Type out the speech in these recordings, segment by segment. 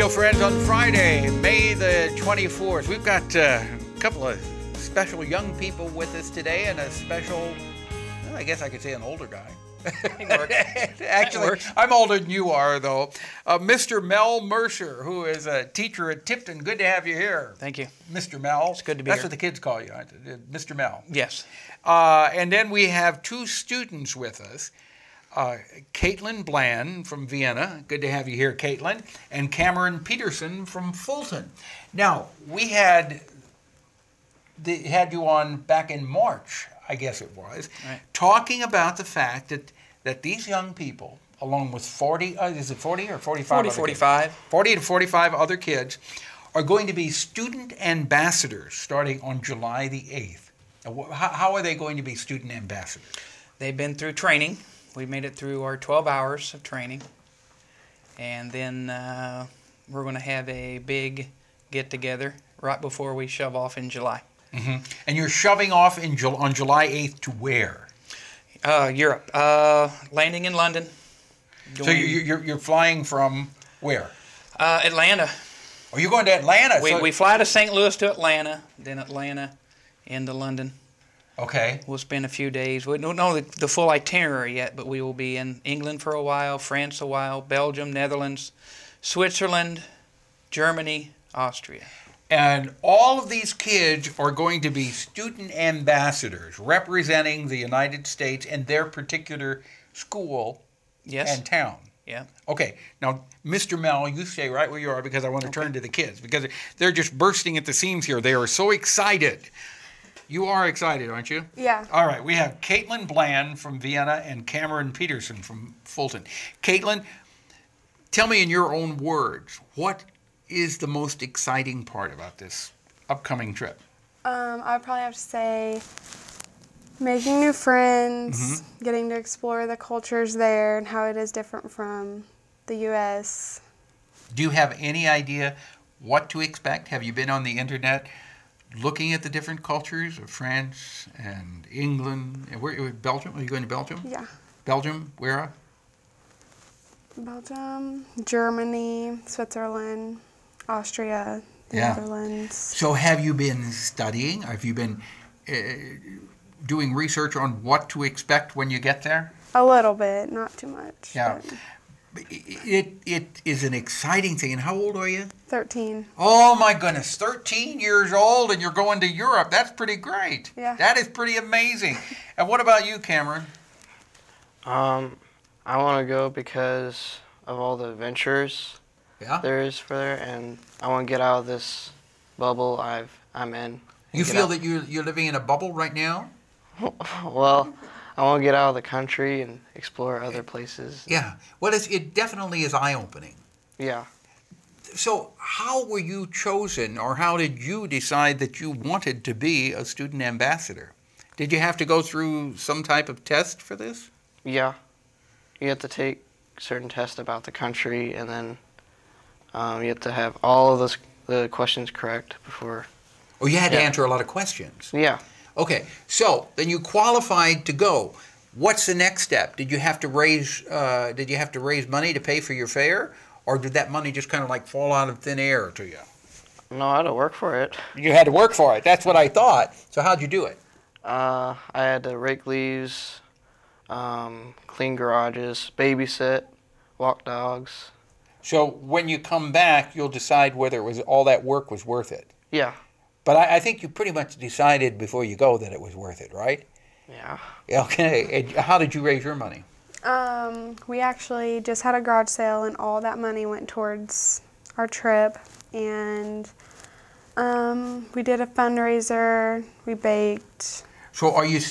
Radio Friends, on Friday, May the 24th, we've got a couple of special young people with us today and a special, well, I guess I could say an older guy. Actually, I'm older than you are, though. Mr. Mel Mercer, who is a teacher at Tipton. Good to have you here. Thank you. Mr. Mel. It's good to be That's here. what the kids call you, Mr. Mel. Yes. And then we have two students with us. Katelin Bland from Vienna. Good to have you here, Katelin. And Cameron Peterson from Fulton. Now, we had you on back in March, I guess it was, right, talking about the fact that these young people, along with 40, is it 40 or 45? 45. 40 to 45 other kids, are going to be student ambassadors starting on July the 8th. Now, how are they going to be student ambassadors? They've been through training. We made it through our 12 hours of training. And then we're going to have a big get-together right before we shove off in July. Mm-hmm. And you're shoving off on July 8th to where? Europe. Landing in London. So you're flying from where? Atlanta. Oh, you're going to Atlanta? We fly to St. Louis to Atlanta, then Atlanta into London. Okay. We'll spend a few days. We don't know the full itinerary yet, but we will be in England for a while, France a while, Belgium, Netherlands, Switzerland, Germany, Austria. And all of these kids are going to be student ambassadors representing the United States and their particular school and town. Yeah. Okay. Now, Mr. Mel, you stay right where you are because I want to turn to the kids because they're just bursting at the seams here. They are so excited. You are excited, aren't you? Yeah. All right. We have Katelin Bland from Vienna and Cameron Peterson from Fulton. Katelin, tell me in your own words, what is the most exciting part about this upcoming trip? I'd probably have to say making new friends, getting to explore the cultures there and how it is different from the U.S. Do you have any idea what to expect? Have you been on the internet looking at the different cultures of France and England? And where, Belgium? Are you going to Belgium? Yeah. Belgium? Where? Belgium, Germany, Switzerland, Austria, Netherlands. So have you been studying? Have you been doing research on what to expect when you get there? A little bit, not too much. Yeah. It is an exciting thing. And how old are you? 13. Oh, my goodness. 13 years old and you're going to Europe. That's pretty great. Yeah. That is pretty amazing. And what about you, Cameron? I want to go because of all the adventures there is for there, and I want to get out of this bubble I'm in. You feel that you're living in a bubble right now? Well, I want to get out of the country and explore other places. Yeah. Well, it definitely is eye-opening. Yeah. So how were you chosen, or how did you decide that you wanted to be a student ambassador? Did you have to go through some type of test for this? Yeah. You have to take certain tests about the country, and then you have to have all of the questions correct before. Oh, you had to answer a lot of questions. Yeah. Okay, so then you qualified to go. What's the next step? Did you have to raise money to pay for your fare, or did that money just kind of like fall out of thin air to you? No, I had to work for it. You had to work for it. That's what I thought. So how'd you do it? I had to rake leaves, clean garages, babysit, walk dogs. So when you come back, you'll decide whether all that work was worth it. Yeah. But I think you pretty much decided before you go that it was worth it, right? Yeah. Okay. And how did you raise your money? We actually just had a garage sale, and all that money went towards our trip. And we did a fundraiser. We baked. So are you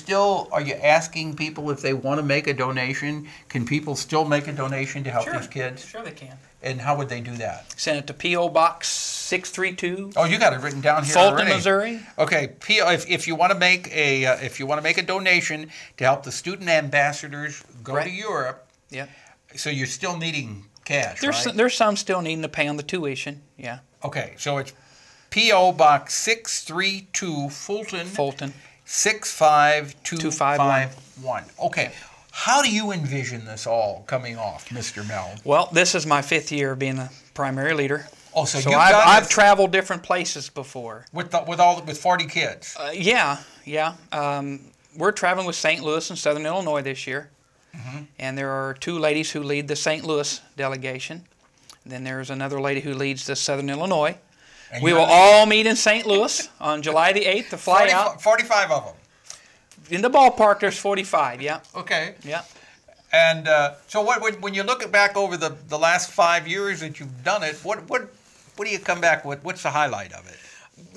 asking people if they want to make a donation? Can people still make a donation to help these kids? Sure they can. And how would they do that? Send it to P.O. Box 632. Oh, you got it written down here Fulton, already. Missouri. Okay, if you want to make a donation to help the student ambassadors go to Europe. Yeah. So you're still needing cash, right? There's some still needing to pay on the tuition. Yeah. Okay, so it's P.O. Box 632 Fulton. Fulton. 65251. Okay. How do you envision this all coming off, Mr. Mel? Well, this is my 5th year being a primary leader. Oh, so I've traveled different places before. With 40 kids? Yeah. We're traveling with St. Louis and Southern Illinois this year. And there are 2 ladies who lead the St. Louis delegation. Then there's another lady who leads the Southern Illinois. And we will all meet in St. Louis on July the 8th to fly out. 45 of them? In the ballpark, there's 45, yeah. Okay. Yeah. And so when you look back over the last 5 years that you've done it, what do you come back with? What's the highlight of it?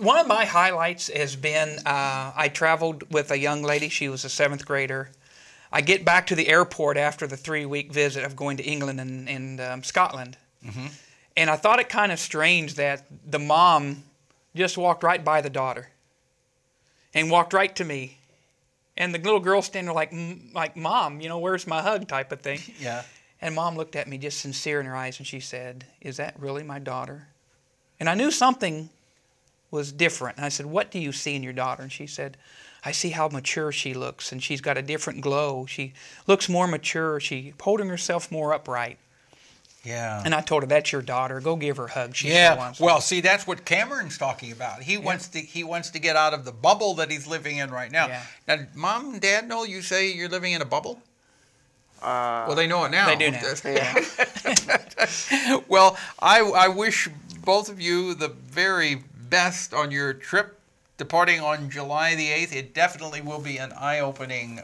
One of my highlights has been I traveled with a young lady. She was a 7th grader. I get back to the airport after the 3-week visit of going to England and Scotland. And I thought it kind of strange that the mom just walked right by the daughter and walked right to me. And the little girl standing there like, Mom, you know, where's my hug type of thing. Yeah. And Mom looked at me just sincere in her eyes and she said, is that really my daughter? And I knew something was different. And I said, what do you see in your daughter? And she said, I see how mature she looks and she's got a different glow. She looks more mature. She's holding herself more upright. Yeah. And I told her, that's your daughter. Go give her a hug. She yeah. So wants well, see, that's what Cameron's talking about. He wants to get out of the bubble that he's living in right now. Yeah. Now, Mom and Dad know you say you're living in a bubble? Well, they know it now. They do now. Yeah. Well, I wish both of you the very best on your trip departing on July the 8th. It definitely will be an eye-opening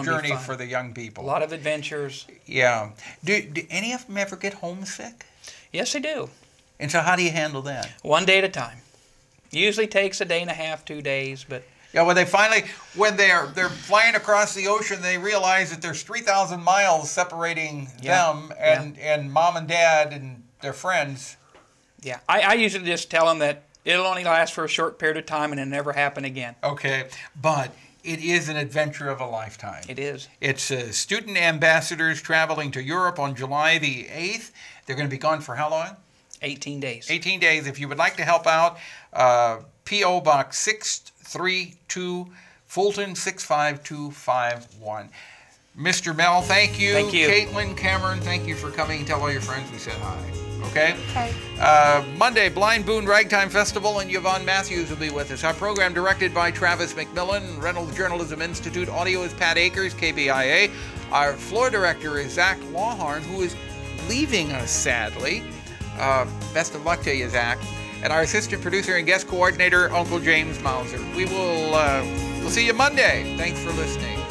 journey for the young people. A lot of adventures. Yeah. Do any of them ever get homesick? Yes, they do. And so how do you handle that? One day at a time. Usually takes a day and a half, 2 days, but... Yeah, when they're flying across the ocean, they realize that there's 3,000 miles separating them and Mom and Dad and their friends. Yeah, I usually just tell them that it'll only last for a short period of time and it'll never happen again. Okay, but it is an adventure of a lifetime. It is. It's student ambassadors traveling to Europe on July the 8th. They're going to be gone for how long? 18 days. 18 days. If you would like to help out, P.O. Box 632, Fulton 65251. Mr. Mel, thank you. Thank you. Katelin, Cameron, thank you for coming. Tell all your friends we said hi. Okay? Okay. Monday, Blind Boon Ragtime Festival, and Yvonne Matthews will be with us. Our program directed by Travis McMillen. Reynolds Journalism Institute. Audio is Pat Akers, KBIA. Our floor director is Zach Lawhorn, who is leaving us, sadly. Best of luck to you, Zach. And our assistant producer and guest coordinator, Uncle James Mauser. We'll see you Monday. Thanks for listening.